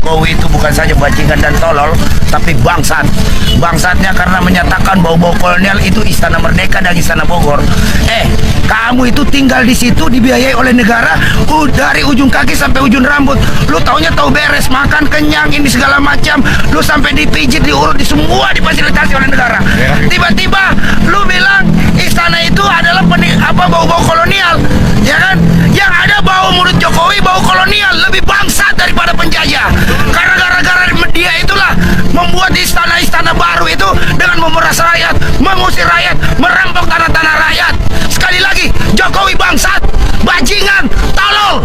Jokowi itu bukan saja bajingan dan tolol, tapi bangsat. Bangsatnya karena menyatakan bau-bau kolonial itu Istana Merdeka dan Istana Bogor. Kamu itu tinggal di situ dibiayai oleh negara, dari ujung kaki sampai ujung rambut. Lu taunya tahu beres, makan kenyang, ini segala macam. Lu sampai dipijit, diurut, di semua difasilitasi oleh negara. Tiba-tiba lu bilang istana itu adalah bau-bau kolonial, ya kan? Yang ada bau mulut Jokowi, bau kolonial, lebih bangsat daripada penjajah. Karena gara-gara dia itulah membuat istana-istana baru itu dengan memeras rakyat, mengusir rakyat, merampok tanah-tanah rakyat. Sekali lagi, Jokowi bangsat, bajingan, tolol.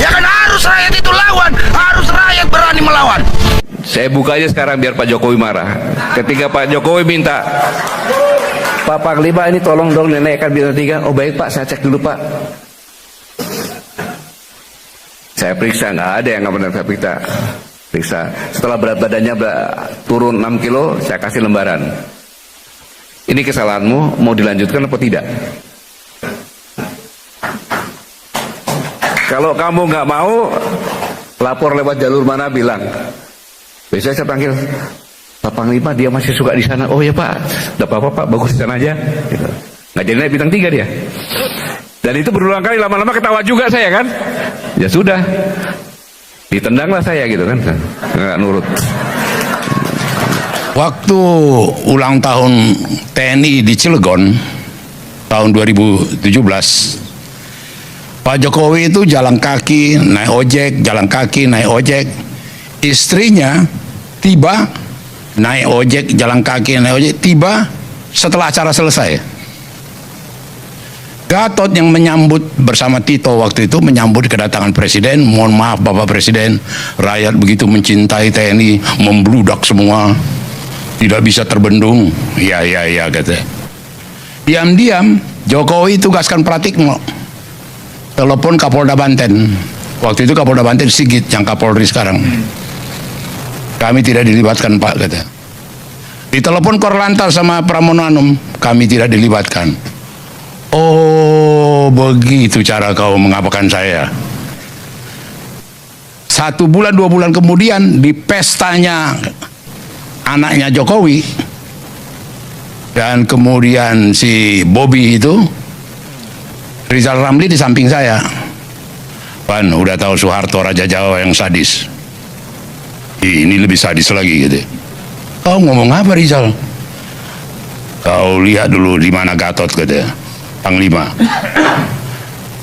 Ya kan, harus rakyat itu lawan, harus rakyat berani melawan. Saya buka aja sekarang biar Pak Jokowi marah. Ketika Pak Jokowi minta, Pak Panglima ini tolong dong dinaikkan bintang 3. Oh baik Pak, saya cek dulu Pak. Saya periksa, nggak ada yang nggak benar, saya periksa. Setelah berat badannya turun 6 kilo, saya kasih lembaran. Ini kesalahanmu, mau dilanjutkan atau tidak? Kalau kamu nggak mau, lapor lewat jalur mana bilang. Biasanya saya panggil, Pak Panglima dia masih suka di sana. Oh ya Pak, tidak apa-apa Pak, bagus di sana aja. Gitu. Nggak jadi naik bintang 3 dia. Dan itu berulang kali, lama-lama ketawa juga saya kan. Ya sudah, ditendanglah saya gitu kan, nggak nurut. Waktu ulang tahun TNI di Cilegon tahun 2017, Pak Jokowi itu jalan kaki, naik ojek, jalan kaki, naik ojek. Istrinya tiba, naik ojek, jalan kaki, naik ojek, tiba setelah acara selesai. Gatot yang menyambut bersama Tito waktu itu, menyambut kedatangan Presiden. Mohon maaf Bapak Presiden, rakyat begitu mencintai TNI, membludak semua, tidak bisa terbendung. Ya kata. Diam-diam Jokowi tugaskan Pratikno, telepon Kapolda Banten. Waktu itu Kapolda Banten Sigit yang Kapolri sekarang. Kami tidak dilibatkan Pak, kata. Ditelepon Korlantas sama Pramono Anum, kami tidak dilibatkan. Oh, begitu cara kau mengapakan saya. 1 bulan 2 bulan kemudian di pestanya anaknya Jokowi, dan kemudian si Bobby itu, Rizal Ramli di samping saya. Pan, udah tahu Soeharto Raja Jawa yang sadis, ini lebih sadis lagi gitu. Kau ngomong apa Rizal? Kau lihat dulu di mana Gatot, kata Panglima.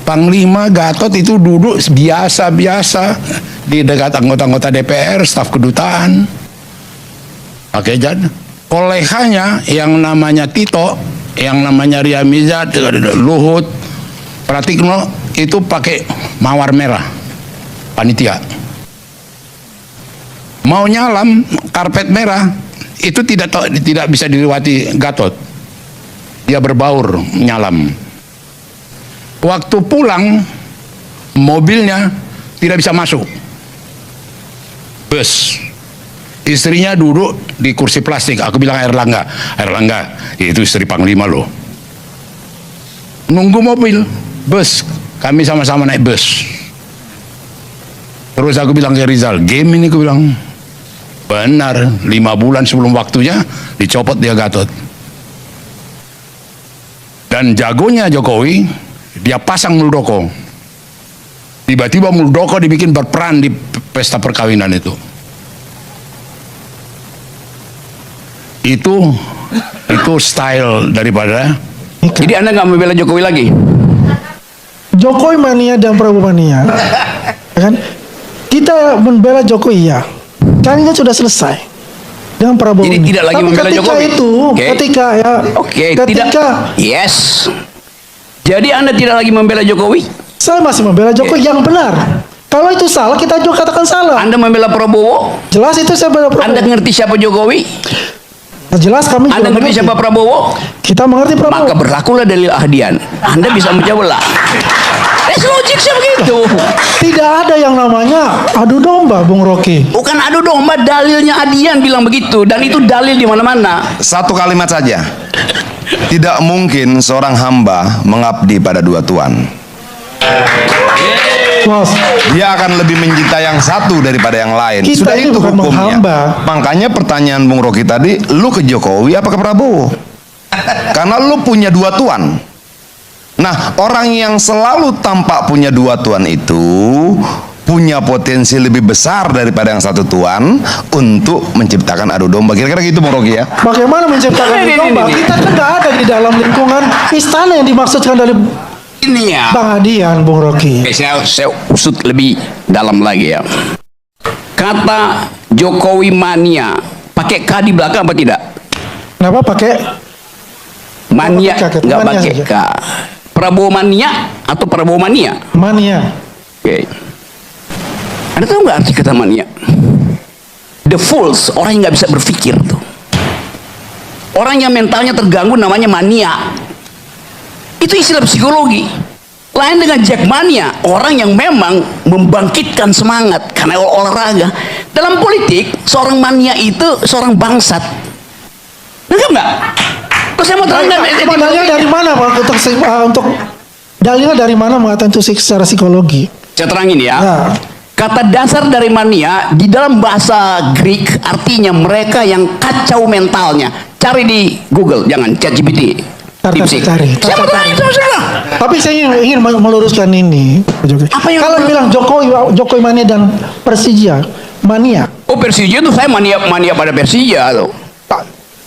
Panglima Gatot itu duduk biasa-biasa di dekat anggota-anggota DPR, staf kedutaan. Pakai jan. Koleganya yang namanya Tito, yang namanya Ria Mizat, Luhut, Pratikno itu pakai mawar merah, panitia. Mau nyalam karpet merah itu tidak bisa dilewati Gatot. Dia berbaur nyalam. Waktu pulang mobilnya tidak bisa masuk. Bus. Istrinya duduk di kursi plastik. Aku bilang Erlangga, itu istri Panglima loh. Nunggu mobil, bus. Kami sama-sama naik bus. Terus aku bilang ke Rizal, game ini, aku bilang. Benar, 5 bulan sebelum waktunya dicopot dia Gatot. Dan jagonya Jokowi, dia pasang Muldoko. Tiba-tiba Muldoko dibikin berperan di pesta perkawinan itu. Itu style daripada. Jadi Anda nggak membela Jokowi lagi? Jokowi mania dan Prabowo mania. Kan? Kita membela Jokowi ya. Kan ini sudah selesai. Dengan Prabowo. Jadi tidak lagi membela Jokowi. Ketika yes. Jadi Anda tidak lagi membela Jokowi? Saya masih membela Jokowi yang benar. Kalau itu salah, kita juga katakan salah. Anda membela Prabowo? Jelas itu saya membela Prabowo. Anda ngerti siapa Jokowi? Jelas kami juga Anda ngerti siapa Prabowo? Kita mengerti Prabowo. Maka berlakulah dalil ahdian. Anda bisa menjawablah. Logiknya begitu. Tidak ada yang namanya adu domba, Bung Rocky. Bukan adu domba, dalilnya Adian bilang begitu, dan itu dalil di mana-mana. Satu kalimat saja. Tidak mungkin seorang hamba mengabdi pada 2 tuan. Bos, Dia akan lebih mencintai yang satu daripada yang lain. Kita Sudah ini itu bukan hukumnya. menghamba. Makanya pertanyaan Bung Rocky tadi, lu ke Jokowi apa ke Prabowo? Karena lu punya dua tuan. Nah, orang yang selalu tampak punya dua tuan itu punya potensi lebih besar daripada yang satu tuan untuk menciptakan adu domba. Kira-kira gitu Bung Rocky ya. bagaimana menciptakan Ini, domba? ini. Kita kan nggak ada di dalam lingkungan istana yang dimaksudkan dari Ini ya. Bang Adian, Bung Rocky. Saya usut lebih dalam lagi ya. Kata Jokowi mania, pakai K di belakang apa tidak? Kenapa pakai Mania, Pakai K, nggak mania pakai saja. K. Prabowo mania atau Prabowo mania? mania? Oke. Anda tahu nggak arti kata mania? The fools, orang yang nggak bisa berpikir tuh. Orang yang mentalnya terganggu namanya mania. Itu istilah psikologi. Lain dengan jackmania, orang yang memang membangkitkan semangat karena olahraga. Dalam politik, seorang mania itu seorang bangsat. Nggak nggak? Kok saya mau terangkan? Dalilnya dari mana Pak untuk dalilnya dari mana mengatakan itu secara psikologi? Saya terangin ya. Ya. Kata dasar dari mania di dalam bahasa Greek artinya mereka yang kacau mentalnya. Cari di Google, jangan ChatGPT. Cari. Saya mau terangin sama saya. Tapi saya ingin meluruskan ini, Pak Jokowi. Apa yang Kalau lu- bilang Jokowi mania dan Persija mania, Oh Persija itu saya mania pada Persija tuh.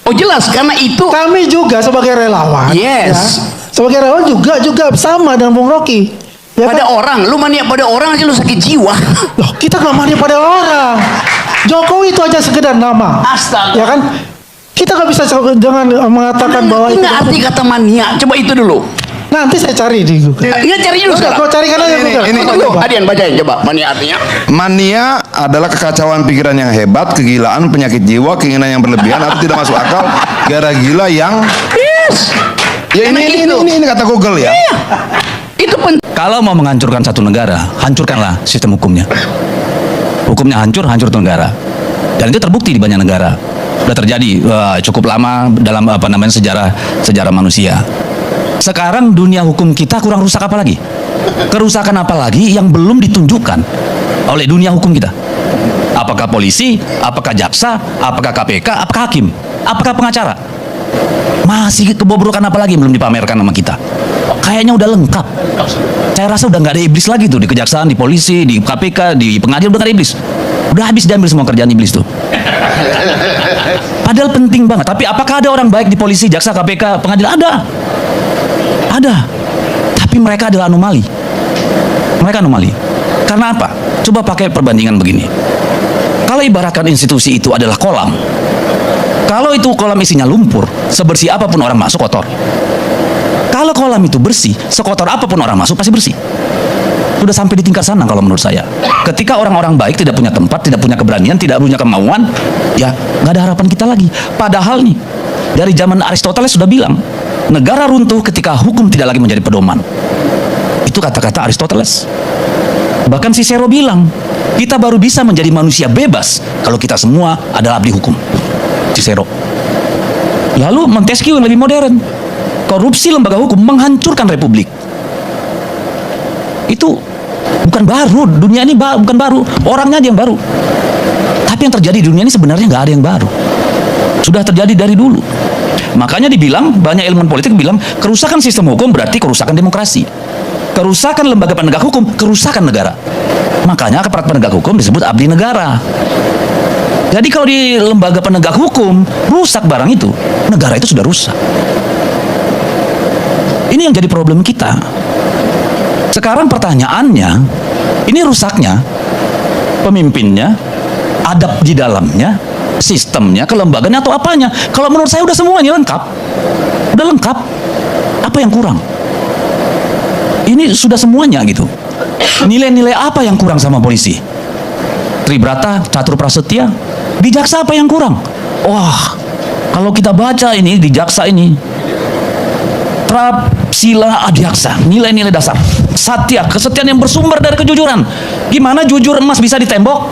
Oh jelas karena itu. kami juga sebagai relawan, Yes. ya, sebagai relawan juga sama dengan Bung Rocky. Ya Pada kan? orang, lu mania pada orang aja lu sakit jiwa. Loh, kita nggak mania pada orang. Jokowi itu aja sekedar nama. Astaga. Ya kan? Kita nggak bisa dengan mengatakan bahwa itu. Nggak arti kata mania. Coba itu dulu. Nanti saya cari di Google. Nggak cari dulu Udah, sekarang. kau carikan aja Google. ini, Coba, ini. coba. Adian bacain coba mania artinya. Mania adalah kekacauan pikiran yang hebat, kegilaan, penyakit jiwa, keinginan yang berlebihan atau tidak masuk akal, gara gila yang Yes. ya Karena itu. ini kata Google ya. Itu penting. Kalau mau menghancurkan satu negara, hancurkanlah sistem hukumnya. Hukumnya hancur tuh negara. Dan itu terbukti di banyak negara. Sudah terjadi cukup lama dalam sejarah manusia. Sekarang dunia hukum kita kurang rusak apa lagi? Kerusakan apa lagi yang belum ditunjukkan oleh dunia hukum kita? Apakah polisi, apakah jaksa, apakah KPK, apakah hakim, apakah pengacara? Masih kebobrokan apa lagi yang belum dipamerkan sama kita? Kayaknya udah lengkap. Saya rasa udah nggak ada iblis lagi tuh di kejaksaan, di polisi, di KPK, di pengadilan udah nggak ada iblis. Udah habis diambil semua kerjaan iblis tuh. Padahal penting banget. Tapi apakah ada orang baik di polisi, jaksa, KPK, pengadilan? Ada. Tapi mereka adalah anomali. Mereka anomali. Karena apa? Coba pakai perbandingan begini. Kalau ibaratkan institusi itu adalah kolam, kalau itu kolam isinya lumpur, sebersih apapun orang masuk kotor. Kalau kolam itu bersih, sekotor apapun orang masuk pasti bersih. Sudah sampai di tingkat sana kalau menurut saya. Ketika orang-orang baik tidak punya tempat, tidak punya keberanian, tidak punya kemauan, ya nggak ada harapan kita lagi. Padahal nih, dari zaman Aristoteles sudah bilang, negara runtuh ketika hukum tidak lagi menjadi pedoman. Itu kata-kata Aristoteles. Bahkan Cicero bilang, kita baru bisa menjadi manusia bebas kalau kita semua adalah abdi hukum. Cicero. Lalu Montesquieu yang lebih modern. Korupsi lembaga hukum menghancurkan republik. Itu bukan baru, dunia ini bukan baru, orangnya aja yang baru. Tapi yang terjadi di dunia ini sebenarnya nggak ada yang baru. Sudah terjadi dari dulu. Makanya dibilang, banyak ilmuwan politik bilang, kerusakan sistem hukum berarti kerusakan demokrasi. Kerusakan lembaga penegak hukum, kerusakan negara. Makanya aparat penegak hukum disebut abdi negara. Jadi kalau di lembaga penegak hukum rusak barang itu, negara itu sudah rusak. Ini yang jadi problem kita. Sekarang pertanyaannya, ini rusaknya pemimpinnya, adab di dalamnya, sistemnya, kelembagaannya atau apanya? Kalau menurut saya udah semuanya lengkap. Udah lengkap. Apa yang kurang? Ini sudah semuanya gitu. Nilai-nilai apa yang kurang sama polisi? Tribrata, Catur Prasetya, di jaksa apa yang kurang? Wah, kalau kita baca ini di jaksa ini, Sila Adiaksa, nilai-nilai dasar, satya, kesetiaan yang bersumber dari kejujuran. Gimana jujur emas bisa ditembok?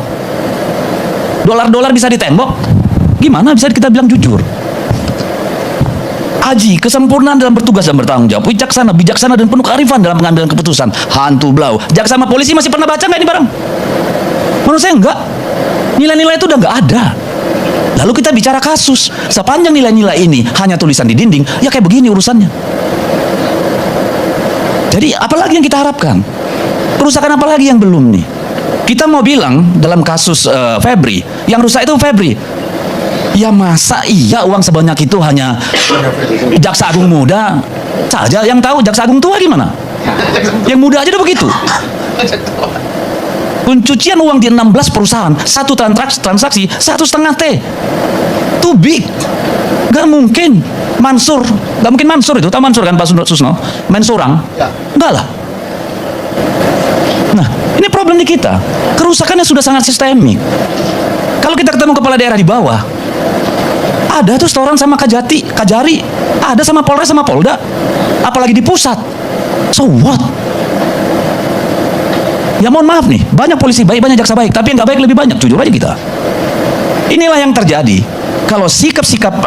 Dolar-dolar bisa ditembok? Gimana bisa kita bilang jujur? Aji, kesempurnaan dalam bertugas dan bertanggung jawab. Wicaksana, bijaksana dan penuh kearifan dalam pengambilan keputusan. Hantu blau. Jaksa sama polisi masih pernah baca nggak ini barang? Menurut saya enggak. Nilai-nilai itu udah nggak ada. Lalu kita bicara kasus. Sepanjang nilai-nilai ini hanya tulisan di dinding, ya kayak begini urusannya. Jadi apalagi yang kita harapkan? Kerusakan apa lagi yang belum nih? Kita mau bilang dalam kasus Febri, yang rusak itu Febri. Ya masa iya uang sebanyak itu hanya Jaksa Agung muda saja yang tahu, Jaksa Agung tua gimana? Yang muda aja udah begitu. Pencucian uang di 16 perusahaan, satu transaksi 1,5 T. Too big. Gak mungkin Mansur, gak mungkin Mansur itu, tahu Mansur kan Pak Susno? Main sorang? Enggak lah. Nah, ini problem di kita. Kerusakannya sudah sangat sistemik. Kalau kita ketemu kepala daerah di bawah, ada tuh setoran sama Kajari, ada sama Polres sama Polda, apalagi di pusat. So what? Ya mohon maaf nih, banyak polisi baik, banyak jaksa baik, tapi yang nggak baik lebih banyak, jujur aja kita. Inilah yang terjadi. Kalau sikap-sikap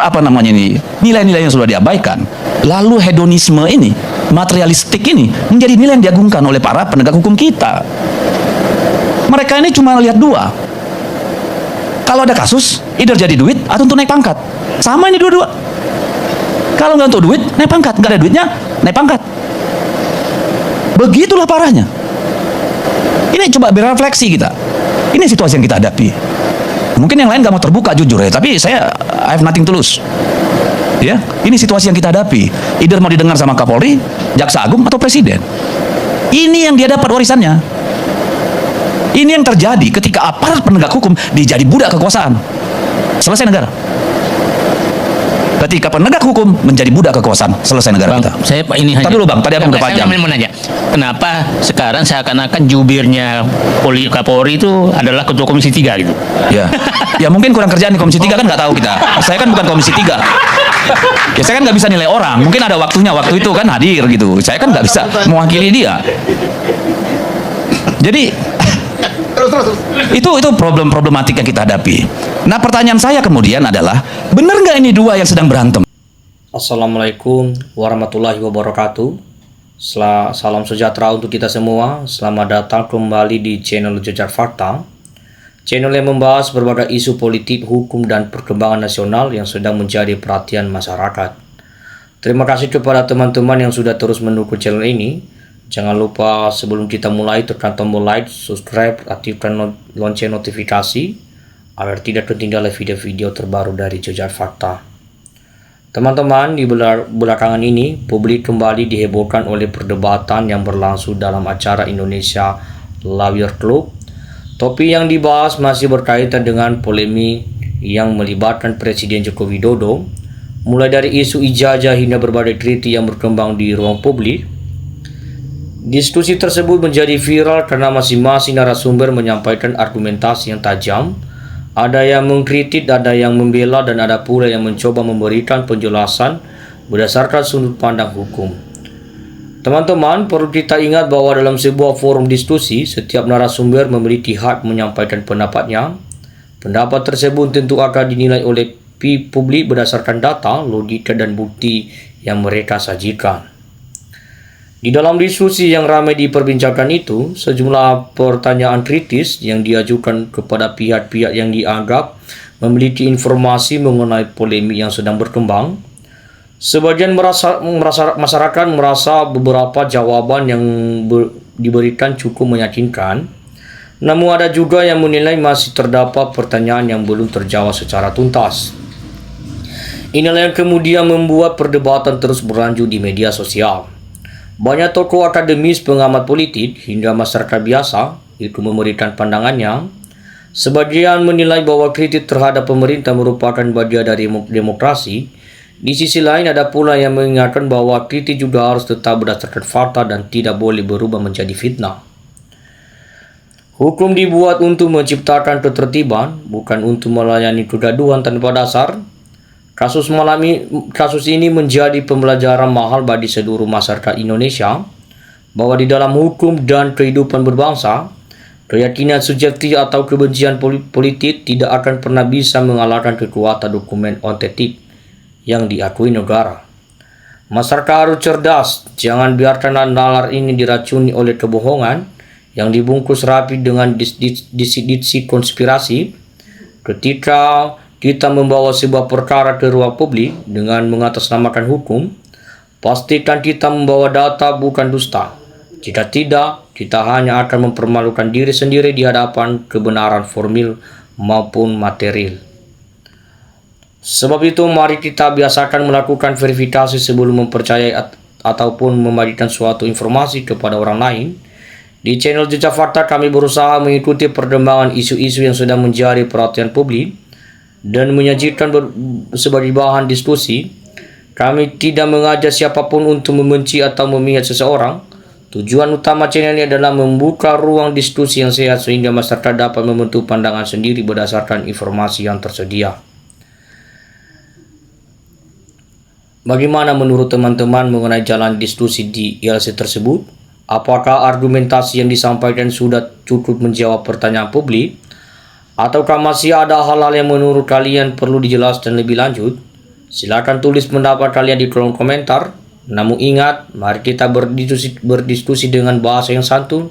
nilai-nilai yang sudah diabaikan, lalu hedonisme ini, materialistik ini menjadi nilai yang diagungkan oleh para penegak hukum kita. Mereka ini cuma lihat dua. Kalau ada kasus, either jadi duit atau untuk naik pangkat. Sama ini dua-dua. Kalau nggak untuk duit, naik pangkat. Nggak ada duitnya, naik pangkat. Begitulah parahnya. Ini coba berefleksi kita. Ini situasi yang kita hadapi. Mungkin yang lain nggak mau terbuka jujur ya, tapi I have nothing to lose. Ya, ini situasi yang kita hadapi. Either mau didengar sama Kapolri, Jaksa Agung atau Presiden. Ini yang dia dapat warisannya. Ini yang terjadi ketika aparat penegak hukum dijadi budak kekuasaan. Selesai negara. Ketika penegak hukum menjadi budak kekuasaan, selesai negara Bang, kita. saya ini hanya. Tadi dulu Bang, tadi aku udah panjang. Saya mau nanya, kenapa sekarang seakan-akan jubirnya Kapolri itu adalah ketua Komisi 3 gitu? Ya, ya mungkin kurang kerjaan di Komisi 3 kan nggak tahu kita. Saya kan bukan Komisi 3. Ya saya kan nggak bisa nilai orang. Mungkin ada waktunya, waktu itu kan hadir gitu. Saya kan nggak bisa mewakili dia. Jadi itu problematik yang kita hadapi. Nah pertanyaan saya kemudian adalah, benar nggak ini dua yang sedang berantem? Assalamualaikum warahmatullahi wabarakatuh. Salam sejahtera untuk kita semua. Selamat datang kembali di channel Jejar Fakta, channel yang membahas berbagai isu politik, hukum, dan perkembangan nasional yang sedang menjadi perhatian masyarakat. Terima kasih kepada teman-teman yang sudah terus mendukung channel ini. Jangan lupa sebelum kita mulai tekan tombol like, subscribe, aktifkan lonceng notifikasi agar tidak ketinggalan video-video terbaru dari Jejar Fakta. Teman-teman, di belakangan ini publik kembali dihebohkan oleh perdebatan yang berlangsung dalam acara Indonesia Lawyer Club. Topik yang dibahas masih berkaitan dengan polemik yang melibatkan Presiden Joko Widodo, mulai dari isu ijazah hingga berbagai kritik yang berkembang di ruang publik. Diskusi tersebut menjadi viral karena masing-masing narasumber menyampaikan argumentasi yang tajam. Ada yang mengkritik, ada yang membela, dan ada pula yang mencoba memberikan penjelasan berdasarkan sudut pandang hukum. Teman-teman, perlu kita ingat bahwa dalam sebuah forum diskusi, setiap narasumber memiliki hak menyampaikan pendapatnya. Pendapat tersebut tentu akan dinilai oleh publik berdasarkan data, logika, dan bukti yang mereka sajikan. Di dalam diskusi yang ramai diperbincangkan itu, sejumlah pertanyaan kritis yang diajukan kepada pihak-pihak yang dianggap memiliki informasi mengenai polemik yang sedang berkembang. Sebagian masyarakat merasa beberapa jawaban yang diberikan cukup meyakinkan, namun ada juga yang menilai masih terdapat pertanyaan yang belum terjawab secara tuntas. Inilah yang kemudian membuat perdebatan terus berlanjut di media sosial. Banyak tokoh akademis, pengamat politik, hingga masyarakat biasa itu memberikan pandangannya. Sebagian menilai bahwa kritik terhadap pemerintah merupakan bagian dari demokrasi. Di sisi lain ada pula yang mengingatkan bahwa kritik juga harus tetap berdasarkan fakta dan tidak boleh berubah menjadi fitnah. Hukum dibuat untuk menciptakan ketertiban, bukan untuk melayani kegaduhan tanpa dasar. Kasus ini menjadi pembelajaran mahal bagi seluruh masyarakat Indonesia bahwa di dalam hukum dan kehidupan berbangsa, keyakinan subjektif atau kebencian politik tidak akan pernah bisa mengalahkan kekuatan dokumen otentik yang diakui negara. Masyarakat harus cerdas, jangan biarkan nalar ini diracuni oleh kebohongan yang dibungkus rapi dengan diksi konspirasi. Ketika kita membawa sebuah perkara ke ruang publik dengan mengatasnamakan hukum, pastikan kita membawa data bukan dusta. Jika tidak, kita hanya akan mempermalukan diri sendiri di hadapan kebenaran formil maupun material. Sebab itu, mari kita biasakan melakukan verifikasi sebelum mempercayai ataupun membagikan suatu informasi kepada orang lain. Di channel Jejak Fakta, kami berusaha mengikuti perkembangan isu-isu yang sedang menjadi perhatian publik dan menyajikan sebagai bahan diskusi. Kami tidak mengajak siapapun untuk membenci atau memihak seseorang. Tujuan utama channel ini adalah membuka ruang diskusi yang sehat sehingga masyarakat dapat membentuk pandangan sendiri berdasarkan informasi yang tersedia. Bagaimana menurut teman-teman mengenai jalan diskusi di ILC tersebut? Apakah argumentasi yang disampaikan sudah cukup menjawab pertanyaan publik? Ataukah masih ada hal-hal yang menurut kalian perlu dijelaskan lebih lanjut? Silakan tulis pendapat kalian di kolom komentar. Namun ingat, mari kita berdiskusi dengan bahasa yang santun,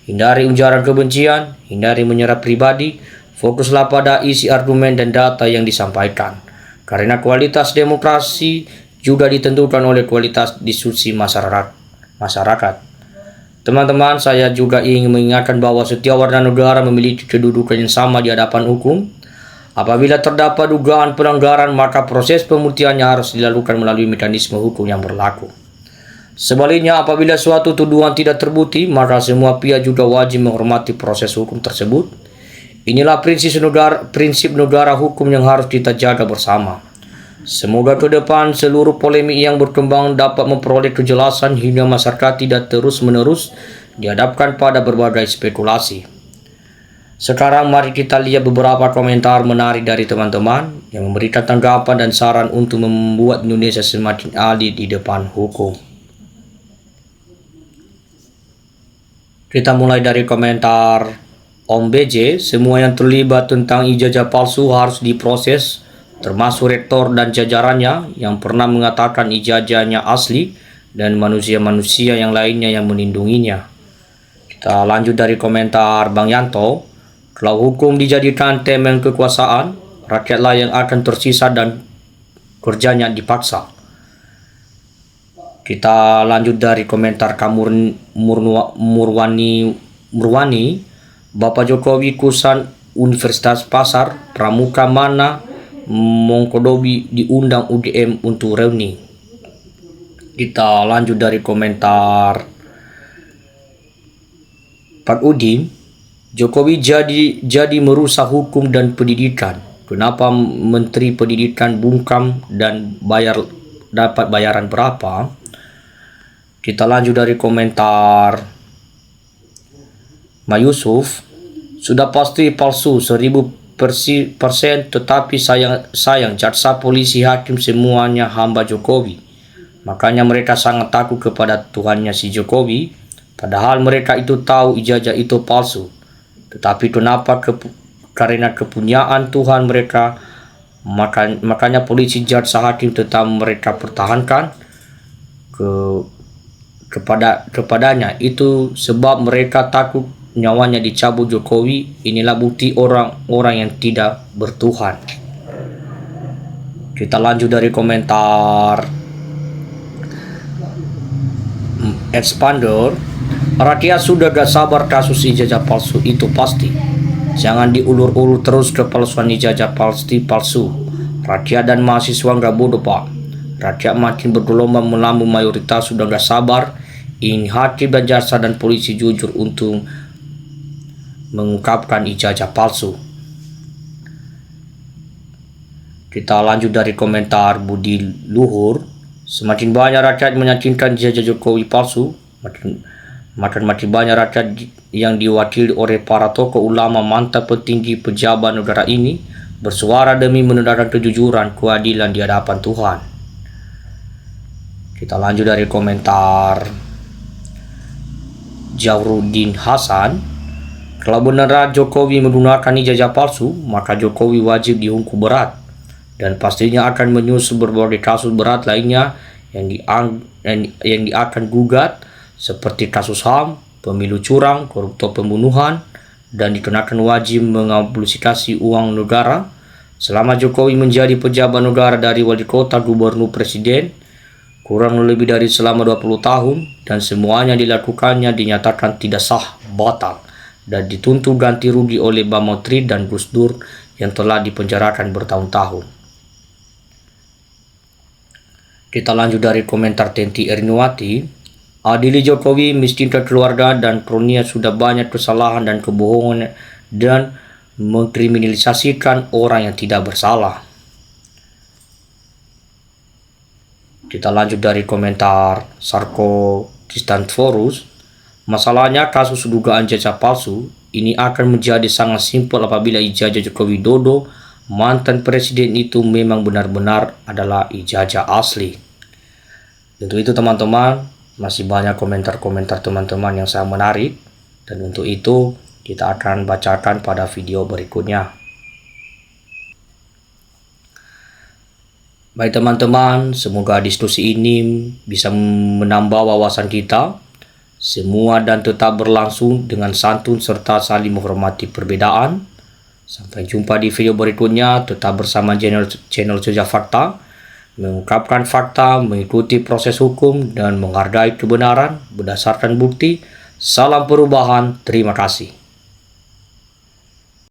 hindari ujaran kebencian, hindari menyerang pribadi, fokuslah pada isi argumen dan data yang disampaikan. Karena kualitas demokrasi juga ditentukan oleh kualitas diskusi masyarakat. Teman-teman, saya juga ingin mengingatkan bahwa setiap warga negara memiliki kedudukan yang sama di hadapan hukum. Apabila terdapat dugaan pelanggaran, maka proses pembuktiannya harus dilakukan melalui mekanisme hukum yang berlaku. Sebaliknya, apabila suatu tuduhan tidak terbukti, maka semua pihak juga wajib menghormati proses hukum tersebut. Inilah prinsip negara hukum yang harus kita jaga bersama. Semoga ke depan seluruh polemik yang berkembang dapat memperoleh kejelasan hingga masyarakat tidak terus-menerus dihadapkan pada berbagai spekulasi. Sekarang mari kita lihat beberapa komentar menarik dari teman-teman yang memberikan tanggapan dan saran untuk membuat Indonesia semakin adil di depan hukum. Kita mulai dari komentar Om BJ, semua yang terlibat tentang ijazah palsu harus diproses, termasuk rektor dan jajarannya yang pernah mengatakan ijazahnya asli dan manusia-manusia yang lainnya yang melindunginya. Kita lanjut dari komentar Bang Yanto, kalau hukum dijadikan temeng kekuasaan, rakyatlah yang akan tersisa dan kerjanya dipaksa. Kita lanjut dari komentar Kamur Murwani, Bapak Jokowi kusan Universitas Pasar Pramuka mana Mongkodobi diundang UGM untuk reuni. Kita lanjut dari komentar Pak Udin, Jokowi jadi merusak hukum dan pendidikan. Kenapa Menteri Pendidikan bungkam dan dapat bayaran berapa? Kita lanjut dari komentar Mayusuf, sudah pasti palsu 1000%, tetapi sayang jaksa, polisi, hakim semuanya hamba Jokowi. Makanya mereka sangat takut kepada Tuhannya si Jokowi, padahal mereka itu tahu ijazah itu palsu. Tetapi kenapa karena kepunyaan Tuhan mereka, makanya polisi, jaksa, hakim tetap mereka pertahankan kepadanya. Itu sebab mereka takut nyawanya dicabut Jokowi. Inilah bukti orang-orang yang tidak bertuhan. Kita lanjut dari komentar Expander, rakyat sudah gak sabar kasus ijazah palsu itu pasti. Jangan diulur-ulur terus kepalsuan ijazah palsu. Rakyat dan mahasiswa gak bodoh pak. Rakyat makin bergelombang melambung, mayoritas sudah gak sabar. Ini hakim dan jaksa dan polisi jujur untuk mengungkapkan ijazah palsu. Kita lanjut dari komentar Budi Luhur, semakin banyak rakyat meyakinkan ijazah Jokowi palsu, makin banyak rakyat yang diwakili oleh para tokoh ulama, mantap, petinggi, pejabat negara ini bersuara demi menegakkan kejujuran, keadilan di hadapan Tuhan. Kita lanjut dari komentar Jauruddin Hasan, kalau benar Jokowi menggunakan ijazah palsu, maka Jokowi wajib dihukum berat dan pastinya akan menyusul berbagai kasus berat lainnya yang akan gugat seperti kasus HAM, pemilu curang, koruptor pembunuhan, dan dikenakan wajib mengampulsifikasi uang negara. Selama Jokowi menjadi pejabat negara dari wali kota, gubernur, presiden, kurang lebih dari selama 20 tahun, dan semuanya dilakukannya dinyatakan tidak sah, batal, dan dituntut ganti rugi oleh Bamotri dan Gus Dur yang telah dipenjarakan bertahun-tahun. Kita lanjut dari komentar Tenti Erniwati. Adili Jokowi, miskinkan keluarga dan kroninya sudah banyak kesalahan dan kebohongan dan mengkriminalisasikan orang yang tidak bersalah. Kita lanjut dari komentar Sarko Kristanforus. Masalahnya kasus dugaan ijazah palsu ini akan menjadi sangat simpel apabila ijazah Joko Widodo mantan presiden itu memang benar-benar adalah ijazah asli. Untuk itu teman-teman, masih banyak komentar-komentar teman-teman yang sangat menarik, dan untuk itu kita akan bacakan pada video berikutnya. Baik teman-teman, semoga diskusi ini bisa menambah wawasan kita semua dan tetap berlangsung dengan santun serta saling menghormati perbedaan. Sampai jumpa di video berikutnya, tetap bersama channel Jejak Fakta, mengungkapkan fakta, mengikuti proses hukum, dan menghargai kebenaran berdasarkan bukti. Salam perubahan, terima kasih.